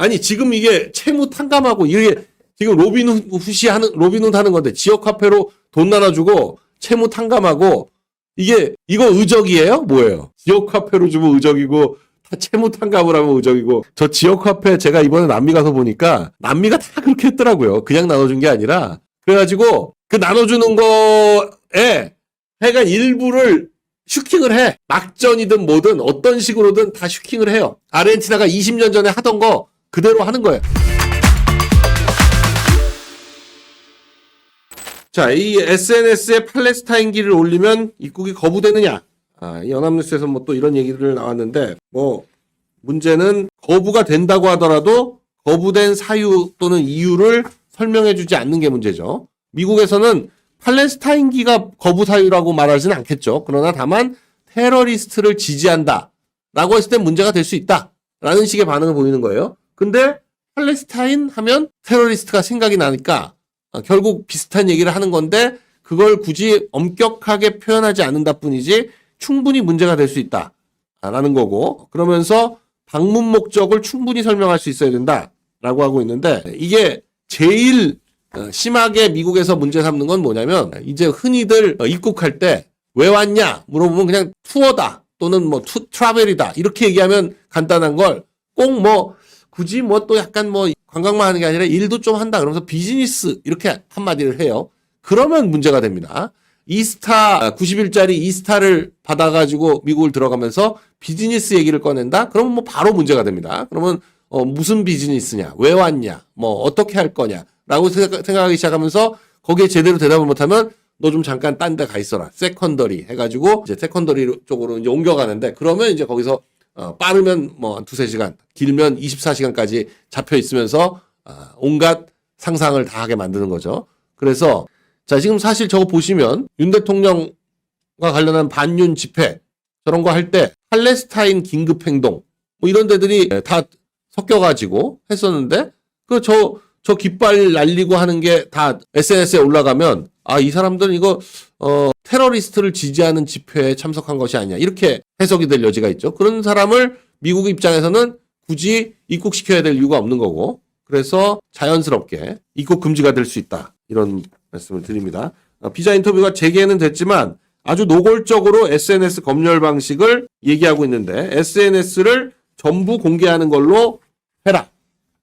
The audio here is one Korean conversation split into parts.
아니 지금 이게 채무 탕감하고 이게 지금 로빈훗 하는 건데 지역 화폐로 돈 나눠주고 채무 탕감하고 이거 의적이에요? 뭐예요? 지역 화폐로 주면 의적이고 다 채무 탕감을 하면 의적이고 저 지역 화폐 제가 이번에 남미 가서 보니까 남미가 다 그렇게 했더라고요. 그냥 나눠준 게 아니라 그래가지고 그 나눠주는 거에 하여간 일부를 슈킹을 해. 막전이든 뭐든 어떤 식으로든 다 슈킹을 해요. 아르헨티나가 20년 전에 하던 거 그대로 하는 거예요. 자, 이 SNS에 팔레스타인기를 올리면 입국이 거부되느냐? 이 연합뉴스에서 뭐 또 이런 얘기를 나왔는데, 뭐, 문제는 거부가 된다고 하더라도 거부된 사유 또는 이유를 설명해주지 않는 게 문제죠. 미국에서는 팔레스타인기가 거부 사유라고 말하지는 않겠죠. 그러나 다만 테러리스트를 지지한다 라고 했을 때 문제가 될 수 있다 라는 식의 반응을 보이는 거예요. 근데 팔레스타인 하면 테러리스트가 생각이 나니까 결국 비슷한 얘기를 하는 건데 그걸 굳이 엄격하게 표현하지 않는다 뿐이지 충분히 문제가 될 수 있다 라는 거고, 그러면서 방문 목적을 충분히 설명할 수 있어야 된다 라고 하고 있는데, 이게 제일 심하게 미국에서 문제 삼는 건 뭐냐면, 이제 흔히들 입국할 때 왜 왔냐 물어보면 그냥 투어다 또는 뭐 트라벨이다 이렇게 얘기하면 간단한 걸 꼭 뭐 굳이 뭐 또 약간 뭐 관광만 하는 게 아니라 일도 좀 한다 그러면서 비즈니스 이렇게 한마디를 해요. 그러면 문제가 됩니다. 90일짜리 이스타를 받아가지고 미국을 들어가면서 비즈니스 얘기를 꺼낸다? 그러면 뭐 바로 문제가 됩니다. 그러면 무슨 비즈니스냐? 왜 왔냐? 뭐 어떻게 할 거냐? 라고 생각하기 시작하면서 거기에 제대로 대답을 못하면 너 좀 잠깐 딴 데 가 있어라. 세컨더리 해가지고 이제 세컨더리 쪽으로 이제 옮겨가는데, 그러면 이제 거기서 빠르면 뭐 한 2-3시간, 길면 24시간까지 잡혀 있으면서 온갖 상상을 다 하게 만드는 거죠. 그래서 자, 지금 사실 저거 보시면 윤 대통령과 관련한 반윤 집회 저런 거 할 때 팔레스타인 긴급 행동 뭐 이런 데들이 다 섞여가지고 했었는데, 저 깃발 날리고 하는 게 다 SNS에 올라가면 이 사람들은 이거 테러리스트를 지지하는 집회에 참석한 것이 아니야 이렇게 해석이 될 여지가 있죠. 그런 사람을 미국 입장에서는 굳이 입국시켜야 될 이유가 없는 거고, 그래서 자연스럽게 입국 금지가 될 수 있다 이런 말씀을 드립니다. 비자 인터뷰가 재개는 됐지만 아주 노골적으로 SNS 검열 방식을 얘기하고 있는데, SNS를 전부 공개하는 걸로 해라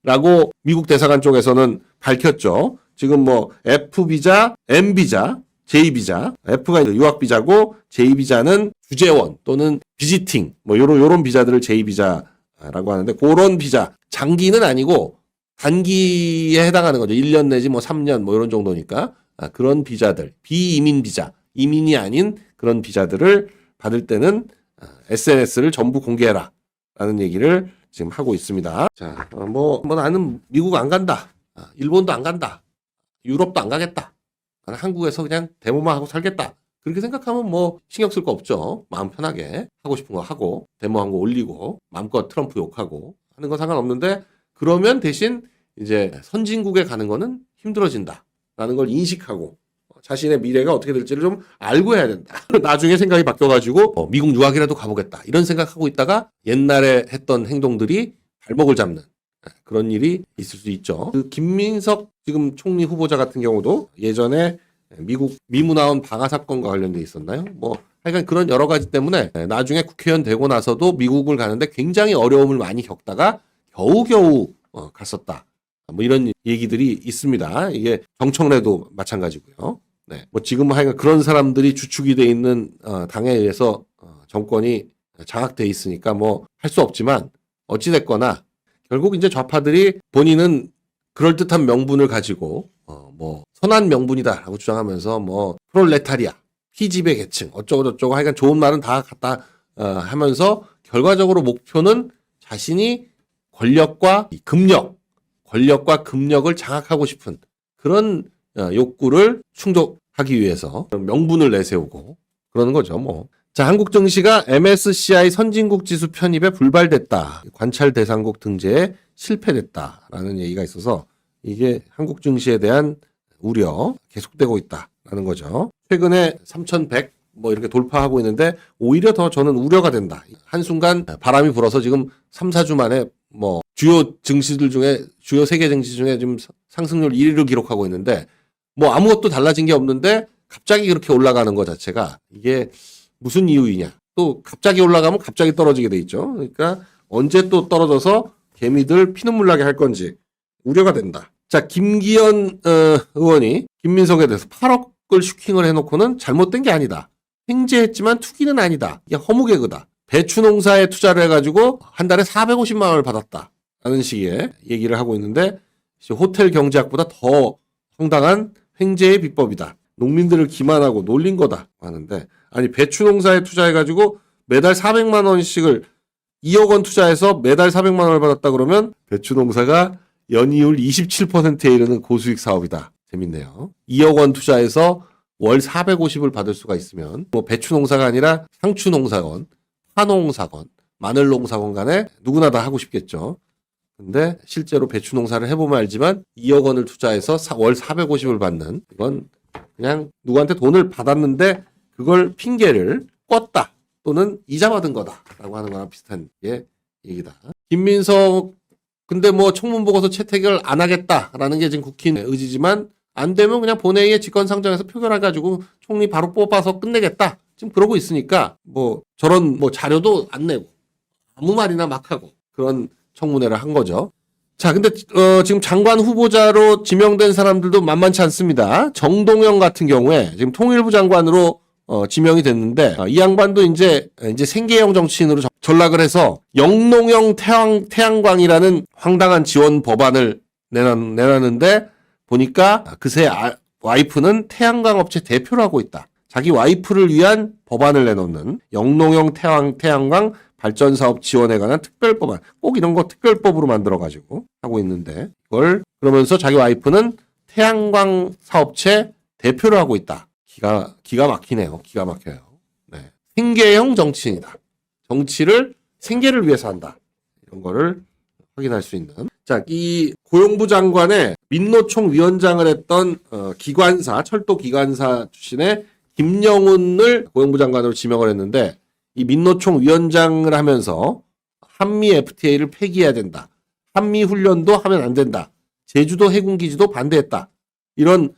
라고 미국 대사관 쪽에서는 밝혔죠. 지금 뭐 F비자, M비자, J비자, F가 유학비자고 J비자는 주재원 또는 비지팅 뭐 요런 비자들을 J비자라고 하는데, 그런 비자 장기는 아니고 단기에 해당하는 거죠. 1년 내지 뭐 3년 뭐 이런 정도니까 그런 비자들, 비이민 비자, 이민이 아닌 그런 비자들을 받을 때는 SNS를 전부 공개해라 라는 얘기를 지금 하고 있습니다. 자, 뭐 나는 미국 안 간다. 일본도 안 간다. 유럽도 안 가겠다. 나는 한국에서 그냥 데모만 하고 살겠다. 그렇게 생각하면 뭐 신경 쓸 거 없죠. 마음 편하게 하고 싶은 거 하고 데모한 거 올리고 마음껏 트럼프 욕하고 하는 건 상관없는데, 그러면 대신 이제 선진국에 가는 거는 힘들어진다라는 걸 인식하고 자신의 미래가 어떻게 될지를 좀 알고 해야 된다. 나중에 생각이 바뀌어가지고 미국 유학이라도 가보겠다 이런 생각하고 있다가 옛날에 했던 행동들이 발목을 잡는 그런 일이 있을 수 있죠. 그 김민석 지금 총리 후보자 같은 경우도 예전에 미국 미문화원 방화 사건과 관련돼 있었나요? 뭐 하여간 그런 여러 가지 때문에 나중에 국회의원 되고 나서도 미국을 가는데 굉장히 어려움을 많이 겪다가 겨우겨우 갔었다. 뭐 이런 얘기들이 있습니다. 이게 정청래도 마찬가지고요. 네. 뭐 지금 하여간 그런 사람들이 주축이 돼 있는 당에 의해서 정권이 장악돼 있으니까 뭐 할 수 없지만 어찌 됐거나 결국 이제 좌파들이 본인은 그럴듯한 명분을 가지고 뭐 선한 명분이다라고 주장하면서 뭐 프롤레타리아, 피지배 계층 어쩌고 저쩌고 하여간 좋은 말은 다 갖다 하면서 결과적으로 목표는 자신이 권력과 금력을 장악하고 싶은 그런 욕구를 충족하기 위해서 명분을 내세우고 그러는 거죠. 뭐. 자, 한국 증시가 MSCI 선진국 지수 편입에 불발됐다. 관찰 대상국 등재에 실패됐다라는 얘기가 있어서 이게 한국 증시에 대한 우려 계속되고 있다라는 거죠. 최근에 3,100 뭐 이렇게 돌파하고 있는데 오히려 더 저는 우려가 된다. 한순간 바람이 불어서 지금 3-4주 만에 뭐 주요 증시들 중에 주요 세계 증시 중에 지금 상승률 1위를 기록하고 있는데 뭐 아무것도 달라진 게 없는데 갑자기 그렇게 올라가는 것 자체가 이게 무슨 이유이냐. 또 갑자기 올라가면 갑자기 떨어지게 돼 있죠. 그러니까 언제 또 떨어져서 개미들 피눈물 나게 할 건지 우려가 된다. 자, 김기현 의원이 김민석에 대해서 8억을 슈킹을 해놓고는 잘못된 게 아니다. 횡재했지만 투기는 아니다. 이게 허무개그다. 배추 농사에 투자를 해가지고 한 달에 450만 원을 받았다. 라는 식의 얘기를 하고 있는데 호텔 경제학보다 더 황당한 횡재의 비법이다. 농민들을 기만하고 놀린 거다 하는데 아니 배추 농사에 투자해가지고 매달 400만 원씩을 2억 원 투자해서 매달 400만 원을 받았다 그러면 배추 농사가 연이율 27%에 이르는 고수익 사업이다. 재밌네요. 2억 원 투자해서 월 450을 받을 수가 있으면 뭐 배추 농사가 아니라 상추 농사건, 화농사건, 마늘 농사건 간에 누구나 다 하고 싶겠죠. 근데 실제로 배추 농사를 해보면 알지만 2억 원을 투자해서 월 450을 받는 이건 그냥 누구한테 돈을 받았는데 그걸 핑계를 꿨다 또는 이자 받은 거다라고 하는 거랑 비슷한 게 얘기다. 김민석 근데 뭐 청문 보고서 채택을 안 하겠다라는 게 지금 국힘 의지지만 안 되면 그냥 본회의에 직권상정해서 표결해가지고 총리 바로 뽑아서 끝내겠다. 지금 그러고 있으니까 뭐 저런 뭐 자료도 안 내고 아무 말이나 막 하고 그런 청문회를 한 거죠. 자, 근데 지금 장관 후보자로 지명된 사람들도 만만치 않습니다. 정동영 같은 경우에 지금 통일부 장관으로 지명이 됐는데 이 양반도 이제 생계형 정치인으로 전락을 해서 영농형 태양광이라는 황당한 지원 법안을 내놨는데 보니까 그새 와이프는 태양광 업체 대표를 하고 있다. 자기 와이프를 위한 법안을 내놓는 영농형 태양광 발전사업 지원에 관한 특별법안. 꼭 이런 거 특별법으로 만들어가지고 하고 있는데 그걸 그러면서 자기 와이프는 태양광 사업체 대표를 하고 있다. 기가 막히네요. 기가 막혀요. 네. 생계형 정치인이다. 정치를 생계를 위해서 한다. 이런 거를 확인할 수 있는. 자, 이 고용부 장관의 민노총 위원장을 했던 기관사, 철도 기관사 출신의 김영훈을 고용부 장관으로 지명을 했는데 이 민노총 위원장을 하면서 한미 FTA를 폐기해야 된다. 한미 훈련도 하면 안 된다. 제주도 해군기지도 반대했다. 이런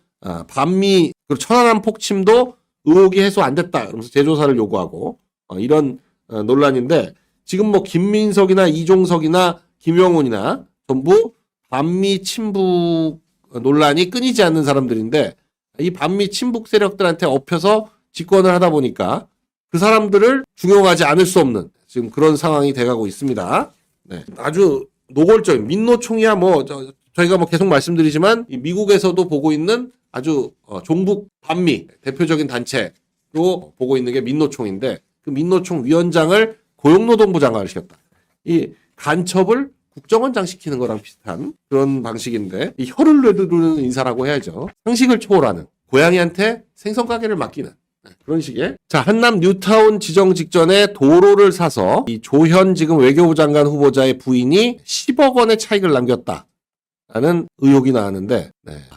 반미 천안함 폭침도 의혹이 해소 안 됐다. 그러면서 재조사를 요구하고 이런 논란인데 지금 뭐 김민석이나 이종석이나 김영훈이나 전부 반미 친북 논란이 끊이지 않는 사람들인데 이 반미 친북 세력들한테 엎혀서 집권을 하다 보니까 그 사람들을 중용하지 않을 수 없는 지금 그런 상황이 돼가고 있습니다. 네. 아주 노골적인 민노총이야 뭐 저희가 뭐 계속 말씀드리지만 미국에서도 보고 있는 아주 종북 반미 대표적인 단체로 보고 있는 게 민노총인데 그 민노총 위원장을 고용노동부 장관을 시켰다. 이 간첩을 국정원장 시키는 거랑 비슷한 그런 방식인데 이 혀를 내두르는 인사라고 해야죠. 상식을 초월하는 고양이한테 생선 가게를 맡기는 그런 식의. 자, 한남 뉴타운 지정 직전에 도로를 사서 이 조현 지금 외교부 장관 후보자의 부인이 10억 원의 차익을 남겼다라는 의혹이 나왔는데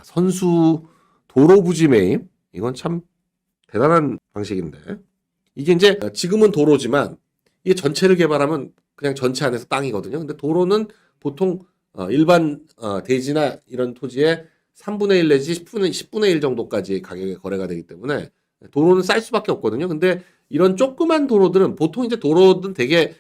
선수 도로 부지 매입 이건 참 대단한 방식인데 이게 이제 지금은 도로지만 이게 전체를 개발하면 그냥 전체 안에서 땅이거든요. 근데 도로는 보통 일반 대지나 이런 토지의 3분의 1 내지 10분의 1 정도까지 가격에 거래가 되기 때문에 도로는 쌀 수밖에 없거든요. 근데 이런 조그만 도로들은 보통 이제 도로든 되게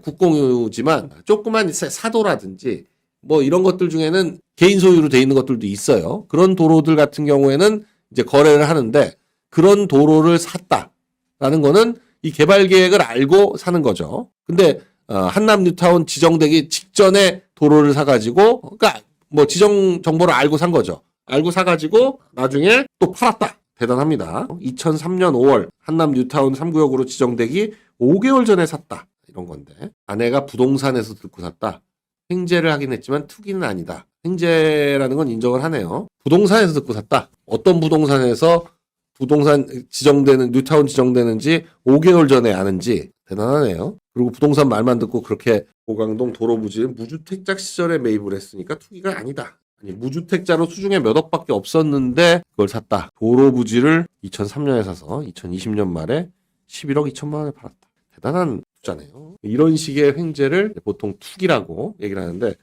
국공유지만 조그만 사도라든지 뭐 이런 것들 중에는 개인 소유로 돼 있는 것들도 있어요. 그런 도로들 같은 경우에는 이제 거래를 하는데 그런 도로를 샀다라는 거는 이 개발 계획을 알고 사는 거죠. 근데 한남 뉴타운 지정되기 직전에 도로를 사가지고 그러니까 뭐 지정 정보를 알고 산 거죠. 알고 사가지고 나중에 또 팔았다. 대단합니다. 2003년 5월 한남 뉴타운 3구역으로 지정되기 5개월 전에 샀다. 이런 건데 아내가 부동산에서 듣고 샀다. 횡재를 하긴 했지만 투기는 아니다. 횡재라는 건 인정을 하네요. 부동산에서 듣고 샀다. 어떤 부동산에서 부동산 지정되는 뉴타운 지정되는지 5개월 전에 아는지 대단하네요. 그리고 부동산 말만 듣고 그렇게 고강동 도로 부지를 무주택자 시절에 매입을 했으니까 투기가 아니다. 아니, 무주택자로 수중에 몇 억밖에 없었는데 그걸 샀다. 도로 부지를 2003년에 사서 2020년 말에 11억 2천만 원에 팔았다. 대단한 투자네요. 이런 식의 횡재를 보통 투기라고 얘기를 하는데,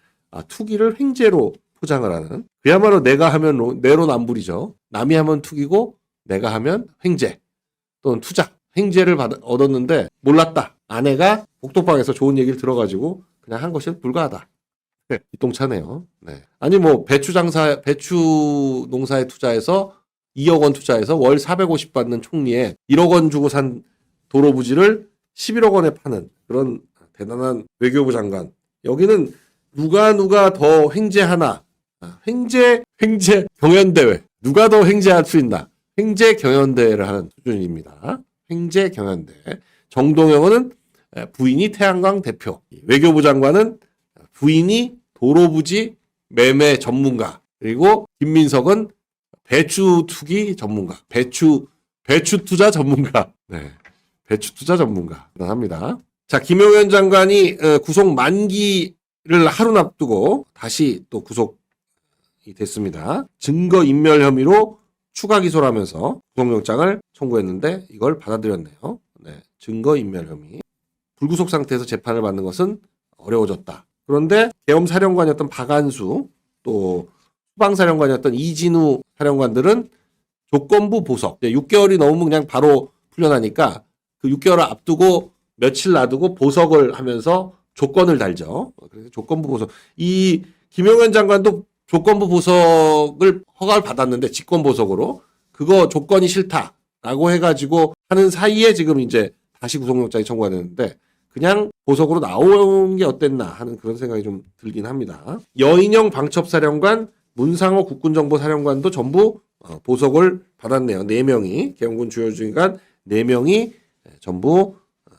투기를 횡재로 포장을 하는, 그야말로 내가 하면 내로남불이죠. 남이 하면 투기고 내가 하면 횡재 또는 투자. 횡재를 얻었는데 몰랐다. 아내가 복덕방에서 좋은 얘기를 들어가지고 그냥 한 것이 불가하다. 뒷동차네요. 네. 아니 뭐 배추 농사에 투자해서 2억 원 투자해서 월 450 받는 총리에 1억 원 주고 산 도로 부지를 11억 원에 파는 그런 대단한 외교부 장관. 여기는 누가 더 횡재하나. 횡재 경연대회. 누가 더 횡재할 수 있나. 횡재 경연대회를 하는 수준입니다. 횡재 경연대. 정동영은 부인이 태양광 대표. 외교부 장관은 부인이 도로부지 매매 전문가. 그리고 김민석은 배추 투기 전문가. 배추 투자 전문가. 네. 배추 투자 전문가. 대단합니다. 자, 김용현 장관이 구속 만기를 하루 앞두고 다시 또 구속이 됐습니다. 증거인멸 혐의로 추가 기소를 하면서 구속영장을 청구했는데 이걸 받아들였네요. 네, 증거인멸 혐의. 불구속 상태에서 재판을 받는 것은 어려워졌다. 그런데 계엄사령관이었던 박안수 또 후방사령관이었던 이진우 사령관들은 조건부 보석. 6개월이 넘으면 그냥 바로 풀려나니까 그 6개월을 앞두고 며칠 놔두고 보석을 하면서 조건을 달죠. 그래서 조건부 보석. 이 김용현 장관도 조건부 보석을 허가를 받았는데 직권 보석으로 그거 조건이 싫다라고 해가지고 하는 사이에 지금 이제 다시 구속영장이 청구가 되는데 그냥 보석으로 나온 게 어땠나 하는 그런 생각이 좀 들긴 합니다. 여인영 방첩사령관, 문상호 국군정보사령관도 전부 보석을 받았네요. 4명이 계엄군 주요 주임관 4명이 전부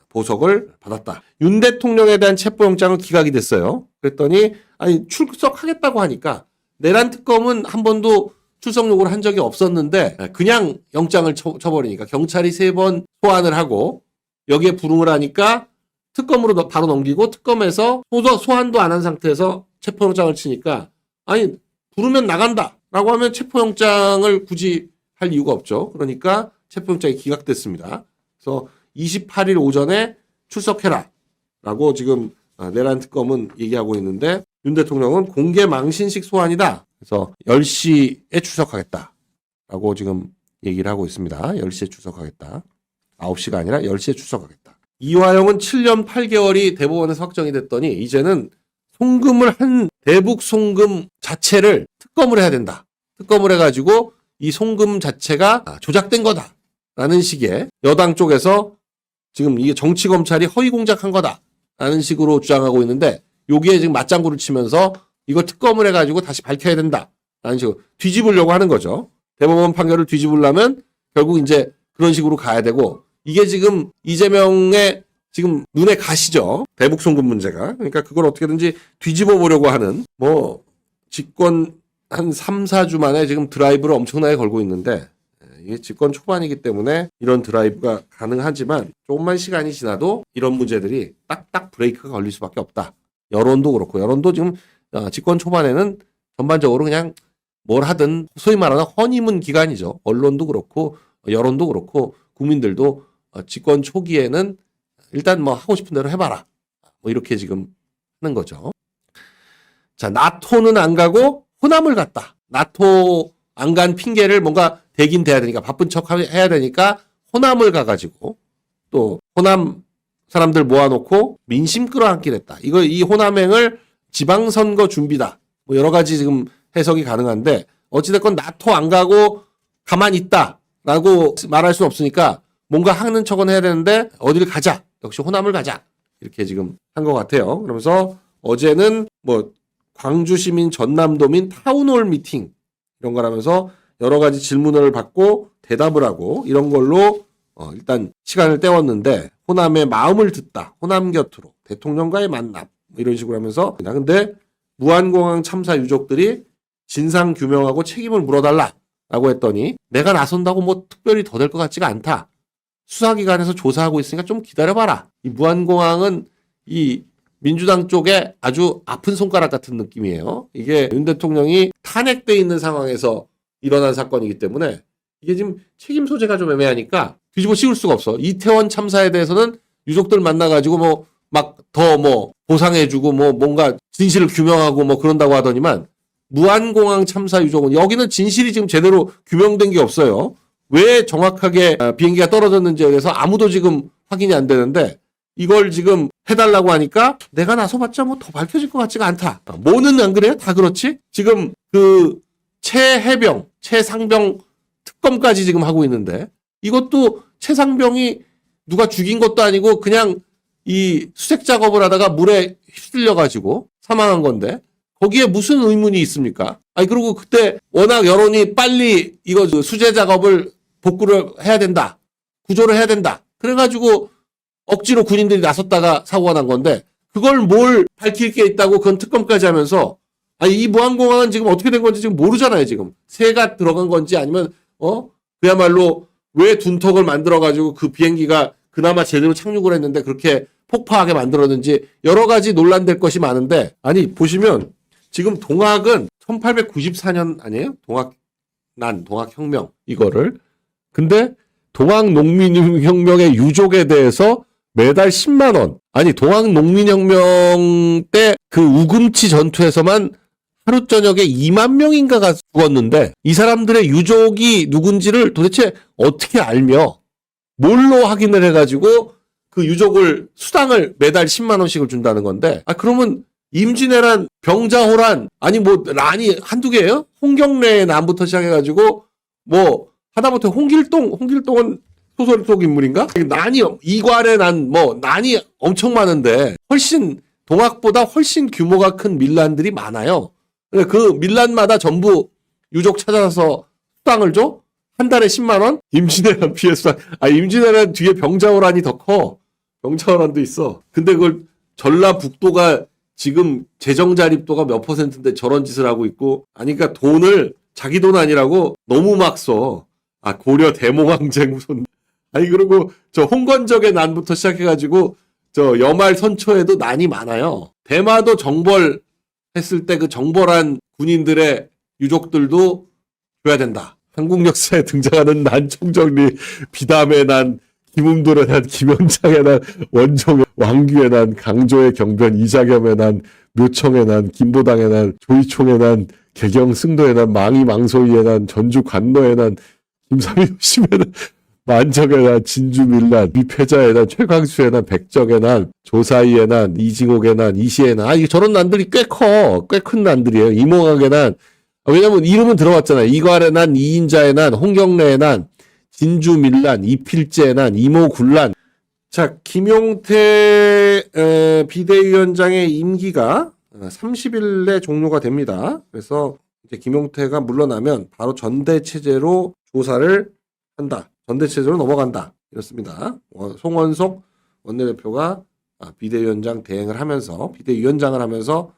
보석을 받았다. 윤 대통령에 대한 체포영장은 기각이 됐어요. 그랬더니 아니 출석하겠다고 하니까 내란 특검은 한 번도 출석 요구를 한 적이 없었는데 그냥 영장을 쳐버리니까 경찰이 3번 소환을 하고 여기에 불응을 하니까 특검으로 바로 넘기고 특검에서 소환도 안 한 상태에서 체포영장을 치니까 아니 부르면 나간다라고 하면 체포영장을 굳이 할 이유가 없죠. 그러니까 체포영장이 기각됐습니다. 그래서 28일 오전에 출석해라 라고 지금 내란 특검은 얘기하고 있는데 윤 대통령은 공개 망신식 소환이다. 그래서 10시에 출석하겠다 라고 지금 얘기를 하고 있습니다. 10시에 출석하겠다. 9시가 아니라 10시에 출석하겠다. 이화영은 7년 8개월이 대법원에서 확정이 됐더니 이제는 송금을 한 대북 송금 자체를 특검을 해야 된다. 특검을 해가지고 이 송금 자체가 조작된 거다라는 식의 여당 쪽에서 지금 이게 정치검찰이 허위공작한 거다라는 식으로 주장하고 있는데 여기에 지금 맞장구를 치면서 이거 특검을 해가지고 다시 밝혀야 된다라는 식으로 뒤집으려고 하는 거죠. 대법원 판결을 뒤집으려면 결국 이제 그런 식으로 가야 되고 이게 지금 이재명의 지금 눈에 가시죠. 대북 송금 문제가. 그러니까 그걸 어떻게든지 뒤집어 보려고 하는 뭐 집권 한 3, 4주 만에 지금 드라이브를 엄청나게 걸고 있는데 이게 집권 초반이기 때문에 이런 드라이브가 가능하지만 조금만 시간이 지나도 이런 문제들이 딱딱 브레이크가 걸릴 수밖에 없다. 여론도 그렇고 여론도 지금 집권 초반에는 전반적으로 그냥 뭘 하든 소위 말하는 허니문 기간이죠. 언론도 그렇고 여론도 그렇고 국민들도 집권 초기에는 일단 뭐 하고 싶은 대로 해봐라. 뭐 이렇게 지금 하는 거죠. 자, 나토는 안 가고 호남을 갔다. 나토 안 간 핑계를 뭔가 대긴 돼야 되니까 바쁜 척 해야 되니까 호남을 가가지고 또 호남 사람들 모아놓고 민심 끌어안기를 했다. 이 호남행을 지방선거 준비다. 뭐 여러 가지 지금 해석이 가능한데 어찌됐건 나토 안 가고 가만히 있다라고 말할 수는 없으니까 뭔가 하는 척은 해야 되는데 어디를 가자. 역시 호남을 가자. 이렇게 지금 한 것 같아요. 그러면서 어제는 뭐 광주시민 전남도민 타운홀 미팅 이런 거라면서 여러 가지 질문을 받고 대답을 하고 이런 걸로 일단 시간을 때웠는데 호남의 마음을 듣다. 호남 곁으로 대통령과의 만남 뭐 이런 식으로 하면서 근데 무안공항 참사 유족들이 진상 규명하고 책임을 물어달라라고 했더니 내가 나선다고 뭐 특별히 더 될 것 같지가 않다. 수사기관에서 조사하고 있으니까 좀 기다려봐라. 이 무안공항은 이 민주당 쪽에 아주 아픈 손가락 같은 느낌이에요. 이게 윤 대통령이 탄핵돼 있는 상황에서 일어난 사건이기 때문에 이게 지금 책임 소재가 좀 애매하니까 뒤집어 씌울 수가 없어. 이태원 참사에 대해서는 유족들 만나가지고 뭐 막 더 뭐 보상해주고 뭐 뭔가 진실을 규명하고 뭐 그런다고 하더니만 무안공항 참사 유족은 여기는 진실이 지금 제대로 규명된 게 없어요. 왜 정확하게 비행기가 떨어졌는지에 대해서 아무도 지금 확인이 안 되는데 이걸 지금 해달라고 하니까 내가 나서봤자 뭐 더 밝혀질 것 같지가 않다. 뭐는 안 그래요? 다 그렇지? 지금 그 최해병, 최상병 특검까지 지금 하고 있는데 이것도 최상병이 누가 죽인 것도 아니고 그냥 이 수색 작업을 하다가 물에 휩쓸려가지고 사망한 건데 거기에 무슨 의문이 있습니까? 아니 그리고 그때 워낙 여론이 빨리 이거 수제 작업을 복구를 해야 된다. 구조를 해야 된다. 그래가지고 억지로 군인들이 나섰다가 사고가 난 건데 그걸 뭘 밝힐 게 있다고 그건 특검까지 하면서 아니 이 무항공항은 지금 어떻게 된 건지 지금 모르잖아요. 지금 새가 들어간 건지 아니면 그야말로 왜 둔턱을 만들어가지고 그 비행기가 그나마 제대로 착륙을 했는데 그렇게 폭파하게 만들었는지 여러 가지 논란될 것이 많은데 아니 보시면 지금 동학은 1894년 아니에요? 동학혁명 이거를 근데 동학농민혁명의 유족에 대해서 매달 10만 원 아니 동학농민혁명 때 그 우금치 전투에서만 하루 저녁에 2만 명인가가 죽었는데 이 사람들의 유족이 누군지를 도대체 어떻게 알며 뭘로 확인을 해가지고 그 유족을 수당을 매달 10만 원씩을 준다는 건데 그러면 임진왜란, 병자호란 아니 뭐 란이 한두 개예요? 홍경래의 난부터 시작해가지고 뭐 하다못해 홍길동은 소설 속 인물인가? 난이 이괄의 난 뭐 난이 엄청 많은데 훨씬 동학보다 훨씬 규모가 큰 밀란들이 많아요. 그 밀란마다 전부 유족 찾아서 수당을 줘? 한 달에 10만 원? 임진왜란 피해 수당. 임진왜란 뒤에 병자호란이 더 커. 병자호란도 있어. 근데 그걸 전라북도가 지금 재정 자립도가 몇 %인데 저런 짓을 하고 있고 그러니까 돈을 자기 돈 아니라고 너무 막 써. 고려 대몽항쟁 무슨 그리고 저 홍건적의 난부터 시작해가지고 저 여말 선초에도 난이 많아요. 대마도 정벌 했을 때 그 정벌한 군인들의 유족들도 줘야 된다. 한국 역사에 등장하는 난 총정리, 비담의 난, 김음돌의 난, 김영장의 난, 원종의, 왕규의 난, 강조의 경변, 이자겸의 난, 묘청의 난, 김보당의 난, 조이총의 난, 개경 승도의 난, 망이 망소이의 난, 전주 관노의 난, 김삼위 심의 난, 만적의 난, 진주밀난, 미패자의 난, 최광수의 난, 백적의 난, 조사이의 난, 이징옥의 난, 이시의 난. 이게 저런 난들이 꽤 커. 꽤 큰 난들이에요. 이몽학의 난. 왜냐면 이름은 들어봤잖아요. 이괄의 난, 이인자의 난, 홍경래의 난, 진주밀난, 이필재의 난, 이모굴란. 자, 김용태 비대위원장의 임기가 30일에 종료가 됩니다. 그래서 이제 김용태가 물러나면 바로 전대체제로 조사를 한다. 전대체제로 넘어간다. 이렇습니다. 송원석 원내대표가 비대위원장 대행을 하면서 비대위원장을 하면서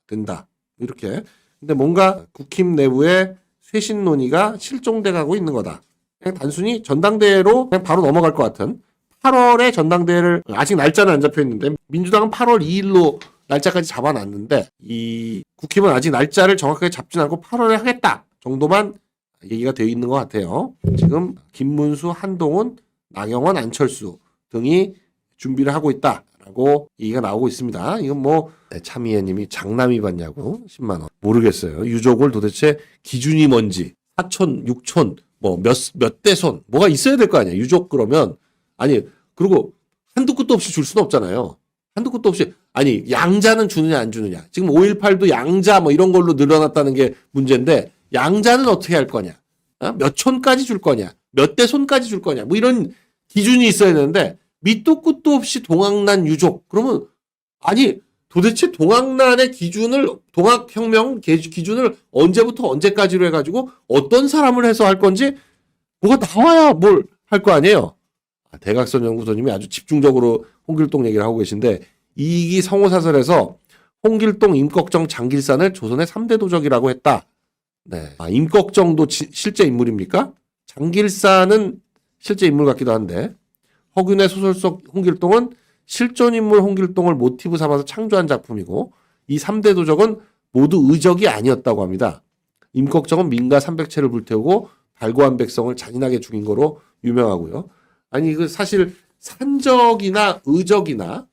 된다. 이렇게. 근데 뭔가 국힘 내부의 쇄신 논의가 실종돼 가고 있는 거다. 그냥 단순히 전당대회로 그냥 바로 넘어갈 것 같은 8월에 전당대회를 아직 날짜는 안 잡혀 있는데 민주당은 8월 2일로 날짜까지 잡아놨는데 이 국힘은 아직 날짜를 정확하게 잡진 않고 8월에 하겠다 정도만 얘기가 되어 있는 것 같아요. 지금 김문수, 한동훈, 나경원, 안철수 등이 준비를 하고 있다라고 얘기가 나오고 있습니다. 이건 뭐 참이해님이 장남이 받냐고 10만 원 모르겠어요. 유족을 도대체 기준이 뭔지 4촌, 6촌 뭐 몇 대손 뭐가 있어야 될 거 아니야. 유족 그러면 그리고 한두 끝도 없이 줄 수는 없잖아요. 한두 끝도 없이 양자는 주느냐 안 주느냐. 지금 5.18도 양자 뭐 이런 걸로 늘어났다는 게 문제인데 양자는 어떻게 할 거냐? 몇 촌까지 줄 거냐? 몇 대손까지 줄 거냐? 뭐 이런 기준이 있어야 되는데 밑도 끝도 없이 동학난 유족. 그러면 도대체 동학난의 기준을 동학혁명 기준을 언제부터 언제까지로 해가지고 어떤 사람을 해서 할 건지 뭐가 나와야 뭘 할 거 아니에요. 대각선 연구소님이 아주 집중적으로 홍길동 얘기를 하고 계신데 이익이 성호사설에서 홍길동, 임꺽정, 장길산을 조선의 3대 도적이라고 했다. 네. 임꺽정도 실제 인물입니까? 장길산은 실제 인물 같기도 한데 허균의 소설 속 홍길동은 실존 인물 홍길동을 모티브 삼아서 창조한 작품이고 이 3대 도적은 모두 의적이 아니었다고 합니다. 임꺽정은 민가 300채를 불태우고 발고한 백성을 잔인하게 죽인 거로 유명하고요. 사실 산적이나 의적이나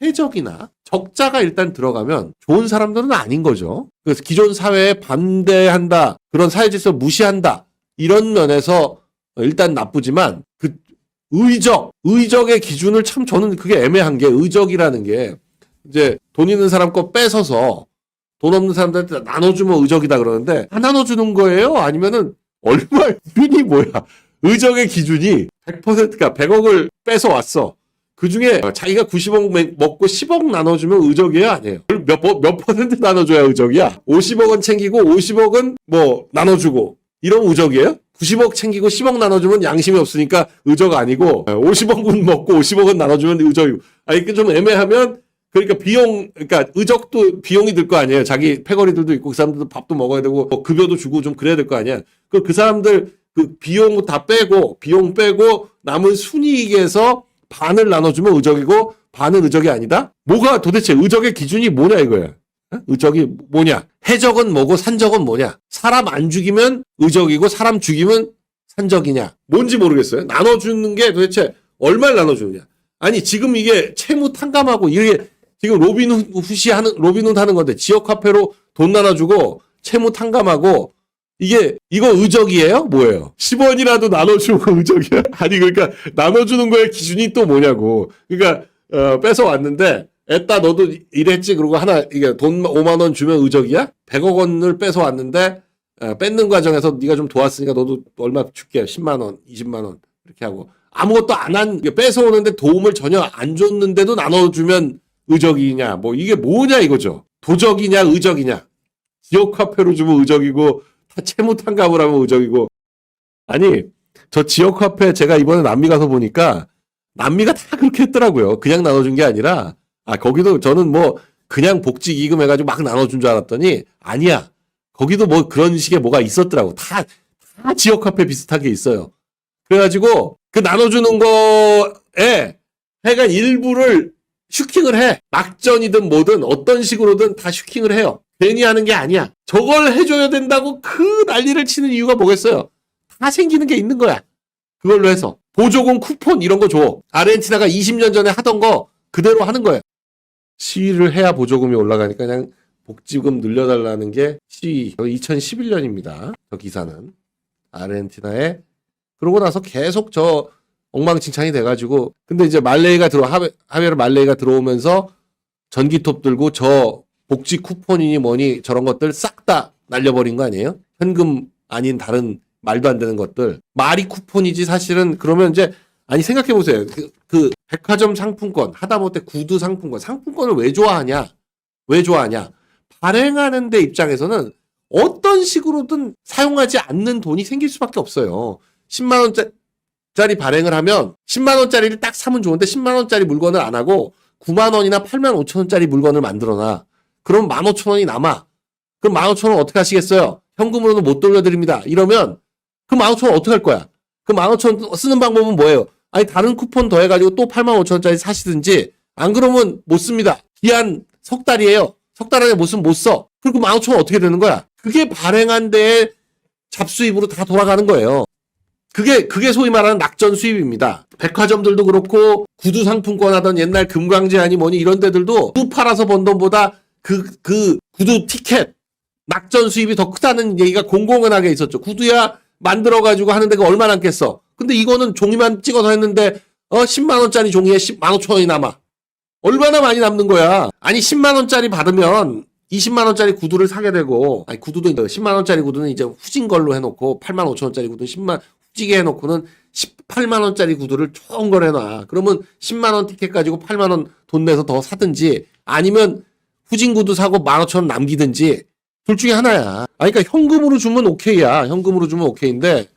해적이나 적자가 일단 들어가면 좋은 사람들은 아닌 거죠. 그래서 기존 사회에 반대한다, 그런 사회 질서 무시한다, 이런 면에서 일단 나쁘지만 그 의적의 기준을 참 저는 그게 애매한 게, 의적이라는 게 이제 돈 있는 사람 거 뺏어서 돈 없는 사람들한테 나눠주면 의적이다 그러는데, 다 나눠주는 거예요? 아니면은 얼마 기준이 뭐야? 의적의 기준이 100%가 100억을 뺏어 왔어. 그 중에 자기가 90억 먹고 10억 나눠주면 의적이에요? 아니에요? 몇 퍼센트 나눠줘야 의적이야? 50억은 챙기고 50억은 뭐 나눠주고 이런 의적이에요? 90억 챙기고 10억 나눠주면 양심이 없으니까 의적 아니고, 50억은 먹고 50억은 나눠주면 의적이고. 아니, 좀 애매하면, 그러니까 그러니까 의적도 비용이 들 거 아니에요. 자기 패거리들도 있고, 그 사람들도 밥도 먹어야 되고, 뭐 급여도 주고 좀 그래야 될 거 아니야. 그 사람들 그 비용 다 빼고, 비용 빼고, 남은 순이익에서 반을 나눠주면 의적이고, 반은 의적이 아니다? 뭐가 도대체 의적의 기준이 뭐냐 이거야. 의적이 뭐냐? 해적은 뭐고 산적은 뭐냐? 사람 안 죽이면 의적이고 사람 죽이면 산적이냐? 뭔지 모르겠어요. 나눠주는 게 도대체 얼마를 나눠주느냐? 아니, 지금 이게 채무 탕감하고 이게 지금 로빈훗이 하는 건데, 지역 화폐로 돈 나눠주고 채무 탕감하고, 이거 의적이에요? 뭐예요? 10원이라도 나눠주고 의적이야? 아니, 그러니까 나눠주는 거의 기준이 또 뭐냐고. 그러니까 뺏어왔는데, 애따 너도 이랬지? 그러고 이게 돈 5만 원 주면 의적이야? 100억 원을 뺏어왔는데, 뺏는 과정에서 네가 좀 도왔으니까 너도 얼마 줄게. 10만 원, 20만 원. 이렇게 하고. 아무것도 뺏어오는데 도움을 전혀 안 줬는데도 나눠주면 의적이냐? 뭐 이게 뭐냐 이거죠. 도적이냐, 의적이냐. 지역화폐로 주면 의적이고, 다 채무탕감을 하면 의적이고. 아니, 저 지역화폐 제가 이번에 남미 가서 보니까, 남미가 다 그렇게 했더라고요. 그냥 나눠준 게 아니라, 거기도 저는 뭐 그냥 복지기금 해가지고 막 나눠준 줄 알았더니 아니야. 거기도 뭐 그런 식의 뭐가 있었더라고. 다 지역화폐 비슷하게 있어요. 그래가지고 그 나눠주는 거에 하여간 일부를 슈킹을 해. 막전이든 뭐든 어떤 식으로든 다 슈킹을 해요. 괜히 하는 게 아니야. 저걸 해줘야 된다고 그 난리를 치는 이유가 뭐겠어요? 다 생기는 게 있는 거야. 그걸로 해서. 보조금 쿠폰 이런 거 줘. 아르헨티나가 20년 전에 하던 거 그대로 하는 거예요. 시위를 해야 보조금이 올라가니까 그냥 복지금 늘려달라는 게 시위. 2011년입니다. 저 기사는. 아르헨티나에. 그러고 나서 계속 저 엉망진창이 돼가지고. 근데 이제 하베르 말레이가 들어오면서 전기톱 들고 저 복지 쿠폰이니 뭐니 저런 것들 싹 다 날려버린 거 아니에요? 현금 아닌 다른 말도 안 되는 것들. 말이 쿠폰이지 사실은. 그러면 이제 아니 생각해보세요. 그 백화점 상품권, 하다못해 구두 상품권을 왜 좋아하냐? 발행하는 데 입장에서는 어떤 식으로든 사용하지 않는 돈이 생길 수밖에 없어요. 10만 원짜리 발행을 하면 10만 원짜리를 딱 사면 좋은데 10만 원짜리 물건을 안 하고 9만 원이나 8만 5천 원짜리 물건을 만들어놔. 그럼 15,000원이 남아. 그럼 15,000원 어떻게 하시겠어요? 현금으로는 못 돌려드립니다. 이러면 그 15,000원 어떻게 할 거야? 그 15,000원 쓰는 방법은 뭐예요? 아니 다른 쿠폰 더해가지고 또 8만 5천 원짜리 사시든지, 안 그러면 못 씁니다. 기한 석 달이에요. 석 달 안에 못 쓰면 못 써. 그리고 15,000원 어떻게 되는 거야? 그게 발행한 데에 잡수입으로 다 돌아가는 거예요. 그게 소위 말하는 낙전 수입입니다. 백화점들도 그렇고 구두 상품권 하던 옛날 금강제 아니 뭐니 이런 데들도 구두 팔아서 번 돈보다 그 구두 티켓 낙전 수입이 더 크다는 얘기가 공공연하게 있었죠. 구두야 만들어가지고 하는 데가 얼마 남겠어. 근데 이거는 종이만 찍어서 했는데 10만 원짜리 종이에 15,000원이 남아. 얼마나 많이 남는 거야. 아니 10만 원짜리 받으면 20만 원짜리 구두를 사게 되고, 아니 구두도 10만 원짜리 구두는 이제 후진 걸로 해놓고 8만 5천 원짜리 구두는 10만 후지게 해놓고는 18만 원짜리 구두를 좋은 걸 해놔. 그러면 10만 원 티켓 가지고 8만 원 돈 내서 더 사든지, 아니면 후진 구두 사고 15,000원 남기든지, 둘 중에 하나야. 그러니까 현금으로 주면 오케이야. 현금으로 주면 오케이인데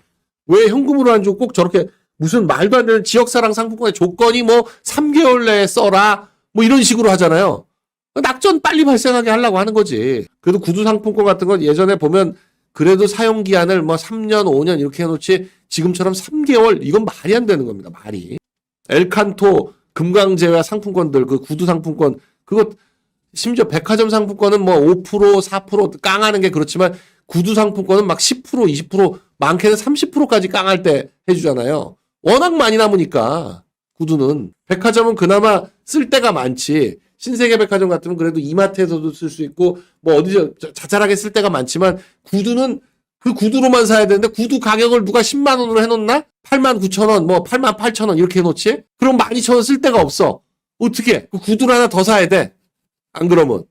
왜 현금으로 안 주고 꼭 저렇게 무슨 말도 안 되는 지역사랑 상품권의 조건이 뭐 3개월 내에 써라 뭐 이런 식으로 하잖아요. 낙전 빨리 발생하게 하려고 하는 거지. 그래도 구두 상품권 같은 건 예전에 보면 그래도 사용 기한을 뭐 3년, 5년 이렇게 해놓지 지금처럼 3개월, 이건 말이 안 되는 겁니다. 말이. 엘칸토 금강제와 상품권들, 그 구두 상품권, 그거 심지어 백화점 상품권은 뭐 5%, 4% 깡하는 게 그렇지만 구두 상품권은 막 10%, 20%, 많게는 30%까지 깡할 때 해주잖아요. 워낙 많이 남으니까. 구두는. 백화점은 그나마 쓸 데가 많지. 신세계 백화점 같으면 그래도 이마트에서도 쓸 수 있고 뭐 어디서 자잘하게 쓸 데가 많지만 구두는 그 구두로만 사야 되는데 구두 가격을 누가 10만 원으로 해놓나? 8만 9천 원, 뭐 8만 8천 원 이렇게 해놓지? 그럼 12,000원 쓸 데가 없어. 어떻게? 그 구두를 하나 더 사야 돼. 안 그러면.